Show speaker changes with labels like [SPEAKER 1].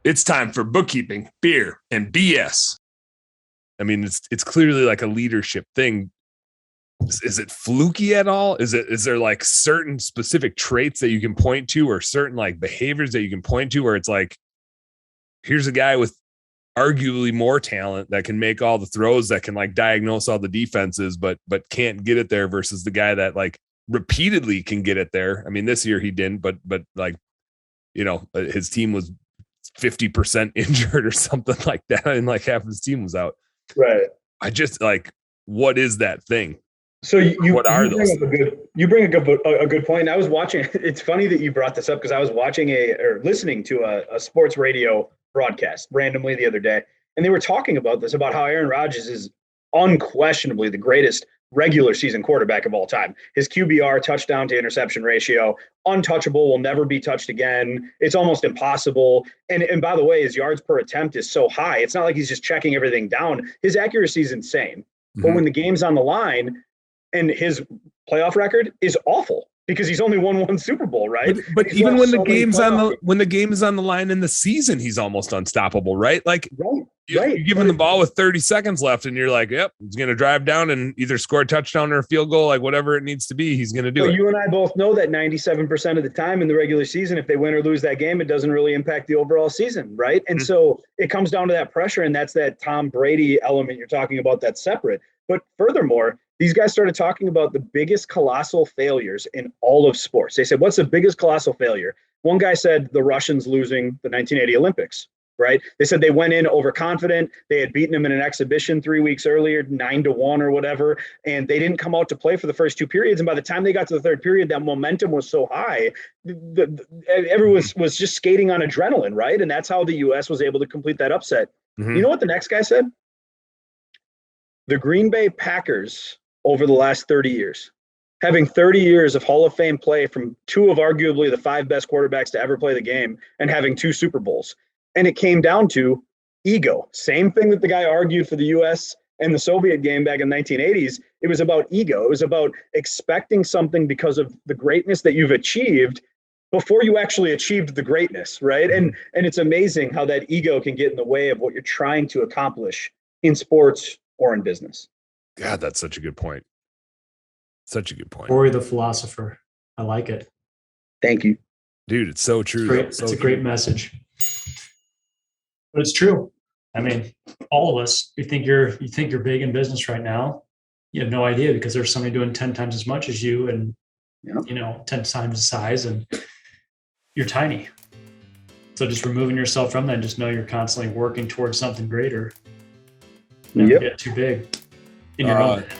[SPEAKER 1] It's time for bookkeeping, beer, and BS. I mean, it's clearly like a leadership thing. Is it fluky at all? Is there like certain specific traits that you can point to, or certain like behaviors that you can point to, where it's like, here's a guy with arguably more talent that can make all the throws, that can like diagnose all the defenses, but can't get it there, versus the guy that like repeatedly can get it there. I mean, this year he didn't, but like, you know, his team was 50% injured or something like that, and like half of his team was out.
[SPEAKER 2] Right.
[SPEAKER 1] I just like, what is that thing?
[SPEAKER 2] So
[SPEAKER 1] what are those?
[SPEAKER 2] You bring a good point. I was watching. It's funny that you brought this up, because I was watching listening to a sports radio broadcast randomly the other day, and they were talking about this, about how Aaron Rodgers is unquestionably the greatest regular season quarterback of all time. His QBR, touchdown to interception ratio, untouchable, will never be touched again. It's almost impossible. And by the way, his yards per attempt is so high. It's not like he's just checking everything down. His accuracy is insane. Mm-hmm. But when the game's on the line, and his playoff record is awful, because he's only won one Super Bowl, right?
[SPEAKER 1] But even when the game's when the game is on the line in the season, he's almost unstoppable, right? Like, you're giving the ball with 30 seconds left, and you're like, yep, he's going to drive down and either score a touchdown or a field goal, like whatever it needs to be, he's going to do it.
[SPEAKER 2] You and I both know that 97% of the time in the regular season, if they win or lose that game, it doesn't really impact the overall season, right? And so it comes down to that pressure, and that's that Tom Brady element you're talking about that's separate. But furthermore, these guys started talking about the biggest colossal failures in all of sports. They said, what's the biggest colossal failure? One guy said the Russians losing the 1980 Olympics, right? They said they went in overconfident. They had beaten them in an exhibition 3 weeks earlier, 9-1 or whatever, and they didn't come out to play for the first two periods. And by the time they got to the third period, that momentum was so high, everyone was just skating on adrenaline, right? And that's how the U.S. was able to complete that upset. Mm-hmm. You know what the next guy said? The Green Bay Packers, over the last 30 years, having 30 years of Hall of Fame play from two of arguably the five best quarterbacks to ever play the game, and having two Super Bowls. And it came down to ego. Same thing that the guy argued for the U.S. and the Soviet game back in the 1980s. It was about ego. It was about expecting something because of the greatness that you've achieved before you actually achieved the greatness, right? And it's amazing how that ego can get in the way of what you're trying to accomplish in sports or in business.
[SPEAKER 1] God, that's such a good point. Such a good point.
[SPEAKER 3] Cory the Philosopher. I like it.
[SPEAKER 2] Thank you.
[SPEAKER 1] Dude, it's so true.
[SPEAKER 3] It's a great message. But it's true. I mean, all of us, you think you're big in business right now. You have no idea, because there's somebody doing 10 times as much as you, and 10 times the size, and you're tiny. So just removing yourself from that, and just know you're constantly working towards something greater. Never get too big in your own head.